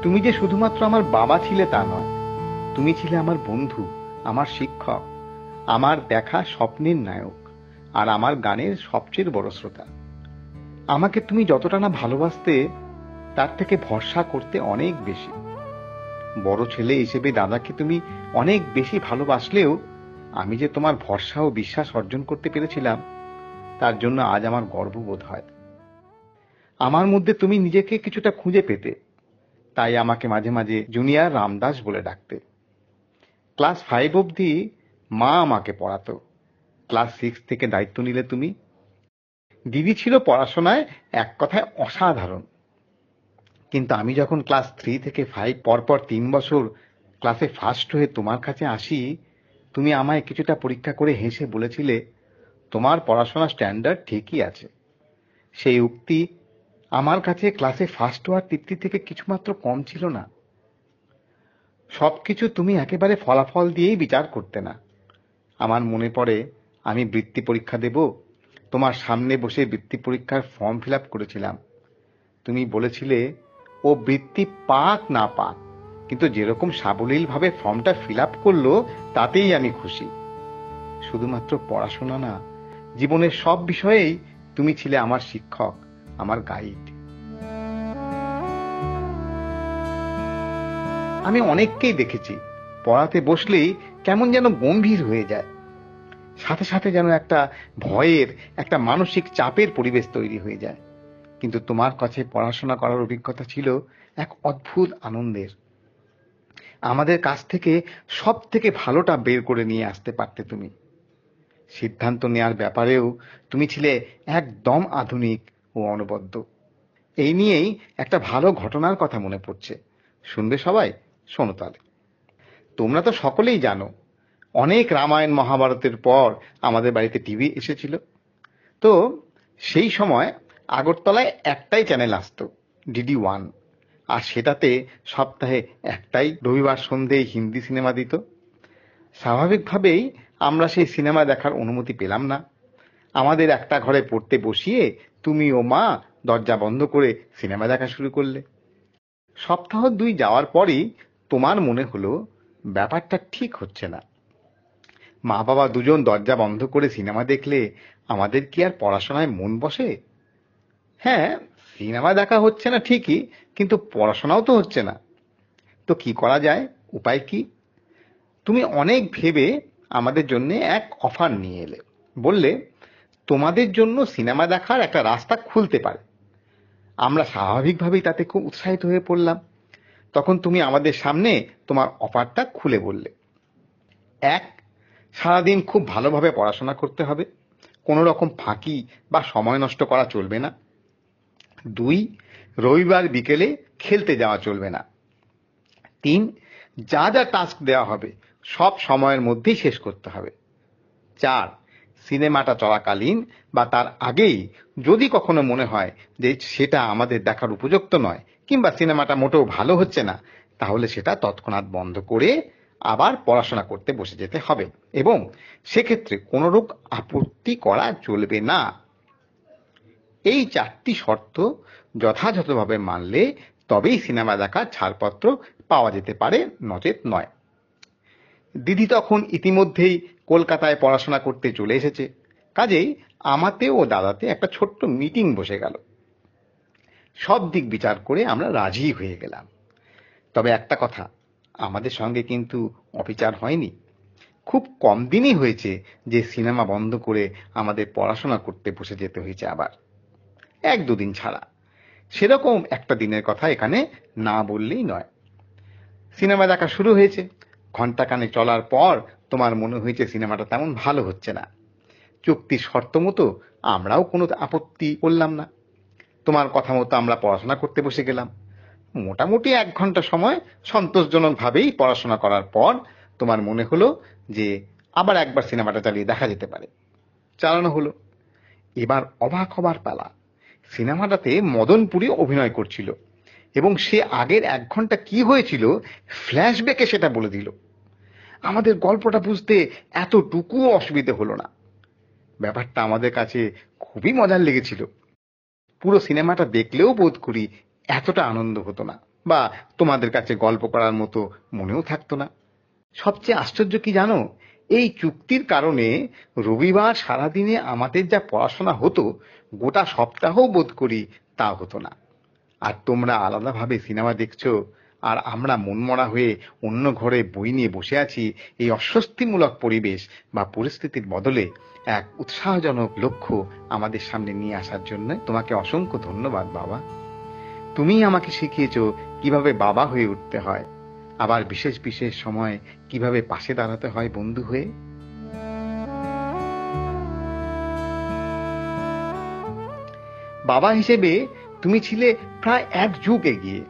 তুমি যে শুধুমাত্র আমার বাবা ছিলে তা নয়, তুমি ছিলে আমার বন্ধু, আমার শিক্ষক, আমার দেখা স্বপ্নের নায়ক, আর আমার গানের সবচেয়ে বড় শ্রোতা। আমাকে তুমি যতটা না ভালোবাসতে, তার থেকে ভরসা করতে অনেক বেশি। বড় ছেলে হিসেবে দাদাকে তুমি অনেক বেশি ভালোবাসলেও আমি যে তোমার ভরসা ও বিশ্বাস অর্জন করতে পেরেছিলাম, তার জন্য আজ আমার গর্ববোধ হয়। আমার মধ্যে তুমি নিজেকে কিছুটা খুঁজে পেতে, তাই আমাকে মাঝে মাঝে জুনিয়র রামদাস বলে ডাকতে। ক্লাস 5 অবধি মা আমাকে পড়াতো। ক্লাস 6 থেকে দায়িত্ব নিলে তুমি। দিদি ছিল পড়াশোনায় এক কথায় অসাধারণ, কিন্তু আমি যখন ক্লাস 3 থেকে 5 পরপর 3 বছর ক্লাসে ফার্স্ট হয়ে তোমার কাছে আসি, তুমি আমায় কিছুটা পরীক্ষা করে হেসে বলেছিলে, তোমার পড়াশোনার স্ট্যান্ডার্ড ঠিকই আছে। সেই উক্তি আমার কাছে ক্লাসে ফার্স্ট হওয়ার তৃপ্তি থেকে কিছুমাত্র কম ছিল না। সবকিছু তুমি একেবারে ফলাফল দিয়েই বিচার করতে না। আমার মনে পড়ে আমি বৃত্তি পরীক্ষা দেব, তোমার সামনে বসে বৃত্তি পরীক্ষার ফর্ম ফিল আপ করেছিলাম। তুমি বলেছিলে, ও বৃত্তি পাক না পাক, কিন্তু যেরকম সাবলীলভাবে ফর্মটা ফিল আপ করলো তাতেই আমি খুশি। শুধুমাত্র পড়াশোনা না, জীবনের সব বিষয়েই তুমি ছিলে আমার শিক্ষক, আমার গাইড। আমি অনেককেই দেখেছি পড়াতে বসলেই কেমন যেন গম্ভীর হয়ে যায়, সাথে সাথে যেন একটা ভয়ের, একটা মানসিক চাপের পরিবেশ তৈরি হয়ে যায়। কিন্তু তোমার কাছে পড়াশোনা করার অভিজ্ঞতা ছিল এক অদ্ভুত আনন্দের। আমাদের কাছ থেকে সব থেকে ভালোটা বের করে নিয়ে আসতে পারতে তুমি। সিদ্ধান্ত নেয়ার ব্যাপারেও তুমি ছিলে একদম আধুনিক ও অনবদ্য। এই নিয়েই একটা ভালো ঘটনার কথা মনে পড়ছে, শুনবে সবাই? শোনো তাহলে। তোমরা তো সকলেই জানো, অনেক রামায়ণ মহাভারতের পর আমাদের বাড়িতে টিভি এসেছিল। তো সেই সময় আগরতলায় একটাই চ্যানেল আসতো, DD1, আর সেটাতে সপ্তাহে একটাই রবিবার সন্ধ্যেয় হিন্দি সিনেমা দিত। স্বাভাবিকভাবেই আমরা সেই সিনেমা দেখার অনুমতি পেলাম না। আমাদের একটা ঘরে পড়তে বসিয়ে তুমি ও মা দরজা বন্ধ করে সিনেমা দেখা শুরু করলে। সপ্তাহ 2 যাওয়ার পরই তোমার মনে হলো ব্যাপারটা ঠিক হচ্ছে না। মা বাবা দুজন দরজা বন্ধ করে সিনেমা দেখলে আমাদের কি আর পড়াশোনায় মন বসে? হ্যাঁ, সিনেমা দেখা হচ্ছে না ঠিকই, কিন্তু পড়াশোনাও তো হচ্ছে না। তো কি করা যায়, উপায় কি? তুমি অনেক ভেবে আমাদের জন্য এক অফার নিয়ে এলে। বললে, তোমাদের জন্য সিনেমা দেখার একটা রাস্তা খুলতে পারে। আমরা স্বাভাবিকভাবেই তাতে খুব উৎসাহিত হয়ে পড়লাম। তখন তুমি আমাদের সামনে তোমার অফারটা খুলে বললে। 1, সারাদিন খুব ভালোভাবে পড়াশোনা করতে হবে, কোনো রকম ফাঁকি বা সময় নষ্ট করা চলবে না। 2, রবিবার বিকেলে খেলতে যাওয়া চলবে না। 3, যা যা টাস্ক দেওয়া হবে সব সময়ের মধ্যেই শেষ করতে হবে। 4, সিনেমাটা চলাকালীন বা তার আগেই যদি কখনো মনে হয় যে সেটা আমাদের দেখার উপযুক্ত নয়, কিংবা সিনেমাটা মোটেও ভালো হচ্ছে না, তাহলে সেটা তৎক্ষণাৎ বন্ধ করে আবার পড়াশোনা করতে বসে যেতে হবে, এবং সেক্ষেত্রে কোনো রূপ আপত্তি করা চলবে না। এই 4টি শর্ত যথাযথভাবে মানলে তবেই সিনেমা দেখার ছাড়পত্র পাওয়া যেতে পারে, নচেত নয়। দিদি তখন ইতিমধ্যেই কলকাতায় পড়াশোনা করতে চলে এসেছে, কাজেই আমাতে ও দাদাতে একটা ছোট্ট মিটিং বসে গেল। সব দিক বিচার করে আমরা রাজি হয়ে গেলাম। তবে একটা কথা, আমাদের সঙ্গে কিন্তু অবিচার হয়নি। খুব কম দিনই হয়েছে যে সিনেমা বন্ধ করে আমাদের পড়াশোনা করতে বসে যেতে হয়েছে আবার, 1-2 দিন ছাড়া। সেরকম একটা দিনের কথা এখানে না বললেই নয়। সিনেমা দেখা শুরু হয়েছে, ঘণ্টাখানেক চলার পর তোমার মনে হয়েছে সিনেমাটা তেমন ভালো হচ্ছে না। চুক্তির শর্ত মতো আমরাও কোনো আপত্তি করলাম না। তোমার কথা মতো আমরা পড়াশোনা করতে বসে গেলাম। মোটামুটি 1 ঘন্টা সময় সন্তোষজনকভাবেই পড়াশোনা করার পর তোমার মনে হলো যে আবার একবার সিনেমাটা চালিয়ে দেখা যেতে পারে। চালানো হলো। এবার অবাক হবার পালা। সিনেমাটাতে মদনপুরী অভিনয় করছিল, এবং সে আগের 1 ঘন্টা কি হয়েছিল ফ্ল্যাশব্যাকে সেটা বলে দিল। আমাদের গল্পটা বুঝতে এতটুকুও অসুবিধে হলো না। ব্যাপারটা আমাদের কাছে খুবই মজার লেগেছিল। পুরো সিনেমাটা দেখলেও বোধ করি এতটা আনন্দ হতো না। বা তোমাদের কাছে গল্প করার মতো মনেও থাকতো না। সবচেয়ে আশ্চর্য কি জানো, এই চুক্তির কারণে রবিবার সারাদিনে আমাদের যা পড়াশোনা হতো, গোটা সপ্তাহ বোধ করি তা হতো না। আর তোমরা আলাদাভাবে সিনেমা দেখছো, আর আমরা মনমরা হয়ে অন্য ঘরে বই নিয়ে বসে আছি। এই অস্বস্তিমূলক পরিবেশ বা পরিস্থিতির বদলে এক উৎসাহজনক লক্ষ্য আমাদের সামনে নিয়ে আসার জন্য তোমাকে অসংখ্য ধন্যবাদ বাবা। তুমিই আমাকে শিখিয়েছো কিভাবে বাবা হয়ে উঠতে হয়, আবার বিশেষ বিশেষ সময় কিভাবে পাশে দাঁড়াতে হয় বন্ধু হয়ে। বাবা হিসেবে তুমি ছিলে প্রায় এক যুগ এগিয়ে।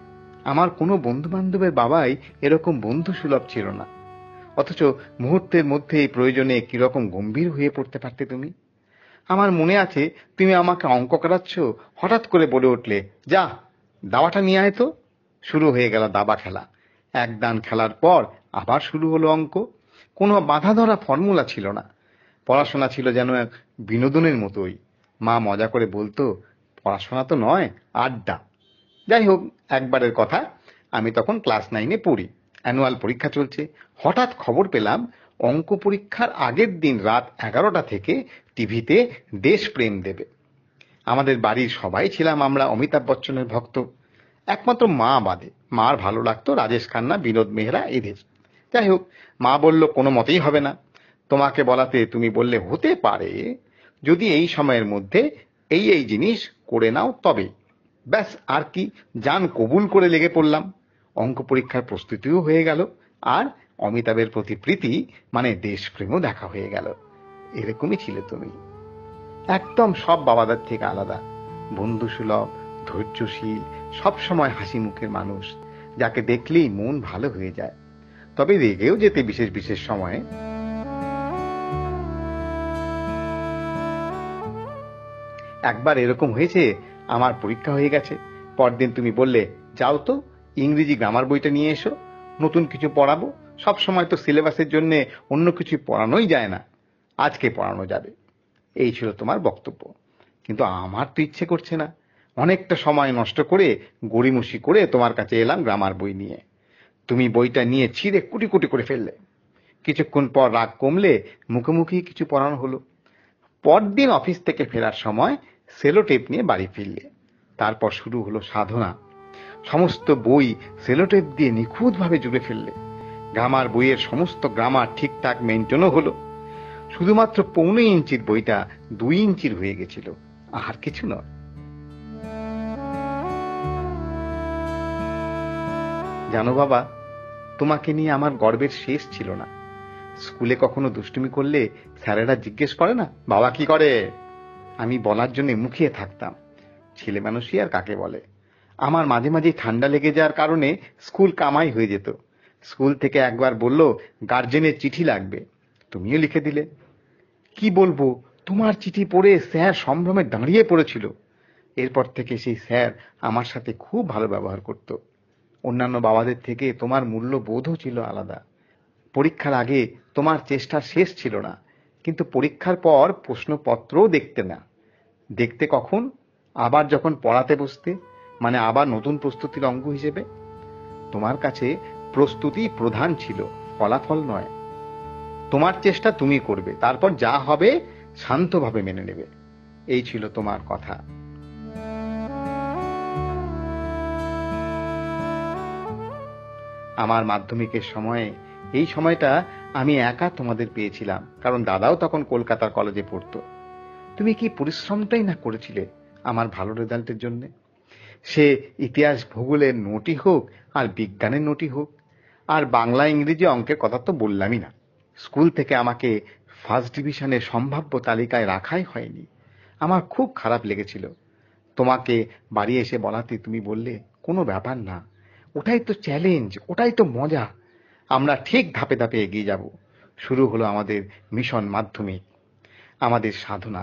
আমার কোনো বন্ধু বান্ধবের বাবাই এরকম বন্ধু সুলভ ছিল না, অথচ মুহূর্তের মধ্যেই প্রয়োজনে কিরকম গম্ভীর হয়ে পড়তে পারতে তুমি। আমার মনে আছে, তুমি আমাকে অঙ্ক করাচ্ছ, হঠাৎ করে বলে উঠলে, যা দাবাটা নিয়ে আয় তো। শুরু হয়ে গেল দাবা খেলা। এক দান খেলার পর আবার শুরু হলো অঙ্ক। কোনো বাধা ধরা ফর্মুলা ছিল না। পড়াশোনা ছিল যেন এক বিনোদনের মতোই। মা মজা করে বলতো, পড়াশোনা তো নয়, আড্ডা। যাই হোক, একবারের কথা, আমি তখন ক্লাস 9-এ পড়ি। অ্যানুয়াল পরীক্ষা চলছে। হঠাৎ খবর পেলাম অঙ্ক পরীক্ষার আগের দিন রাত 11টা থেকে টিভিতে দেশপ্রেম দেবে। আমাদের বাড়ির সবাই ছিলাম আমরা অমিতাভ বচ্চনের ভক্ত, একমাত্র মা বাদে। মার ভালো লাগতো রাজেশ খান্না, বিনোদ মেহরা, এদের। যাই হোক, মা বলল কোনো মতেই হবে না। তোমাকে বলাতে তুমি বললে, হতে পারে যদি এই সময়ের মধ্যে এই এই জিনিস করে নাও তবে। ব্যাস, আর কি, জান কবুল করে লেগে পড়লাম। অঙ্ক পরীক্ষার প্রস্তুতিও হয়ে গেল, আর অমিতাভের প্রতি প্রীতি মানে দেশপ্রেমও দেখা হয়ে গেল। এরকমই ছিলে তুমি, একদম সব বাবাদের থেকে আলাদা, বন্ধুসুলভ, ধৈর্যশীল, সবসময় হাসি মুখের মানুষ, যাকে দেখলেই মন ভালো হয়ে যায়। তবে রেগেও যেতে বিশেষ বিশেষ সময়ে। একবার এরকম হয়েছে, আমার পরীক্ষা হয়ে গেছে, পরদিন তুমি বললে, যাও তো ইংরেজি গ্রামার বইটা নিয়ে এসো, নতুন কিছু পড়াবো। সব সময় তো সিলেবাসের জন্য অন্য কিছু পড়ানোই যায় না, আজকে পড়ানো যাবে। এই ছিল তোমার বক্তব্য। কিন্তু আমার তো ইচ্ছে করছে না। অনেকটা সময় নষ্ট করে গড়িমসি করে তোমার কাছে এলাম গ্রামার বই নিয়ে। তুমি বইটা নিয়ে ছিঁড়ে কুটি কুটি করে ফেললে। কিছুক্ষণ পর রাগ কমলে মুখোমুখি কিছু পড়ানো হলো। পরদিন অফিস থেকে ফেরার সময় সেলোটেপ নিয়ে বাড়ি ফিরলে। তারপর শুরু হলো সাধনা। সমস্ত বই সেলোটেপ দিয়ে নিখুঁতভাবে জুড়ে ফেললে। গ্রামার বইয়ের সমস্ত গ্রামার ঠিকঠাক মেনটেনও হলো। শুধুমাত্র 1.25 ইঞ্চির বইটা 2 ইঞ্চির হয়ে গেছিল, আর কিছু নয়। জানো বাবা, তোমাকে নিয়ে আমার গর্বের শেষ ছিল না। স্কুলে কখনো দুষ্টুমি করলে স্যারেরা জিজ্ঞেস করে না, বাবা কি করে? আমি বলার জন্য মুখিয়ে থাকতাম, ছেলে মানুষই আর কাকে বলে। আমার মাঝে মাঝে ঠান্ডা লেগে যাওয়ার কারণে স্কুল কামাই হয়ে যেত। স্কুল থেকে একবার বলল, গার্জেনের চিঠি লাগবে, তুমিও লিখে দিলে। কি বলবো, তোমার চিঠি পড়ে স্যার সম্ভ্রমে দাঁড়িয়ে পড়েছিল। এরপর থেকে সেই স্যার আমার সাথে খুব ভালো ব্যবহার করত। অন্যান্য বাবাদের থেকে তোমার মূল্যবোধও ছিল আলাদা। পরীক্ষার আগে তোমার চেষ্টা শেষ ছিল না, কিন্তু পরীক্ষার পর প্রশ্নপত্রও দেখতে না। দেখতে কখন? আবার যখন পড়াতে বসতে, মানে আবার নতুন প্রস্তুতির অঙ্গ হিসেবে। তোমার কাছে প্রস্তুতি প্রধান ছিল, ফলাফল নয়। তোমার চেষ্টা তুমি করবে, তারপর যা হবে শান্তভাবে মেনে নেবে। এই ছিল তোমার কথা। আমার মাধ্যমিকের সময়ে এই সময়টা আমি একা তোমাদের পেয়েছিলাম, কারণ দাদাও তখন কলকাতার কলেজে পড়তো। তুমি কি পরিশ্রমটাই না করেছিলে আমার ভালো রেজাল্টের জন্য। সে ইতিহাস ভূগোলের নোটই হোক আর বিজ্ঞানের নোটই হোক, আর বাংলা ইংরেজি অঙ্কের কথা তো বললামই না। স্কুল থেকে আমাকে ফার্স্ট ডিভিশনের সম্ভাব্য তালিকায় রাখাই হয়নি। আমার খুব খারাপ লেগেছিল। তোমাকে বাড়ি এসে বলাতে তুমি বললে, কোনো ব্যাপার না, ওটাই তো চ্যালেঞ্জ, ওটাই তো মজা, আমরা ঠিক ধাপে ধাপে এগিয়ে যাব। শুরু হলো আমাদের মিশন মাধ্যমিক, আমাদের সাধনা।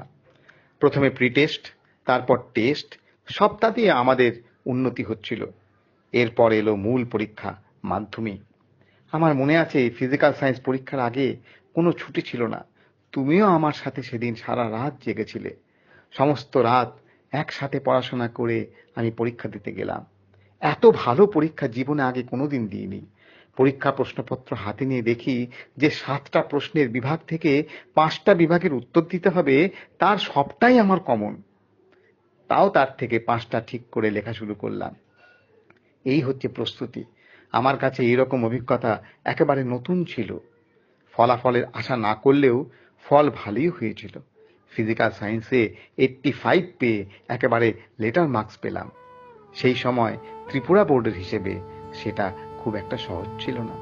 প্রথমে প্রি টেস্ট, তারপর টেস্ট, সপ্তাহে আমাদের উন্নতি হচ্ছিল। এরপর এলো মূল পরীক্ষা, মাধ্যমিক। আমার মনে আছে ফিজিক্যাল সায়েন্স পরীক্ষার আগে কোনো ছুটি ছিল না। তুমিও আমার সাথে সেদিন সারা রাত জেগেছিলে। সমস্ত রাত একসাথে পড়াশোনা করে আমি পরীক্ষা দিতে গেলাম। এত ভালো পরীক্ষা জীবনে আগে কোনোদিন দিইনি। পরীক্ষা প্রশ্নপত্র হাতে নিয়ে দেখি যে 7টা প্রশ্নের বিভাগ থেকে 5টা বিভাগের উত্তর দিতে হবে, তার সবটাই আমার কমন। তাও তার থেকে 5টা ঠিক করে লেখা শুরু করলাম। এই হচ্ছে প্রস্তুতি। আমার কাছে এরকম অভিজ্ঞতা একেবারে নতুন ছিল। ফলাফলের আশা না করলেও ফল ভালোই হয়েছিল। ফিজিক্যাল সায়েন্সে 85 পেয়ে একেবারে লেটার মার্কস পেলাম। সেই সময় ত্রিপুরা বোর্ডের হিসেবে সেটা খুব একটা সহজ ছিল না।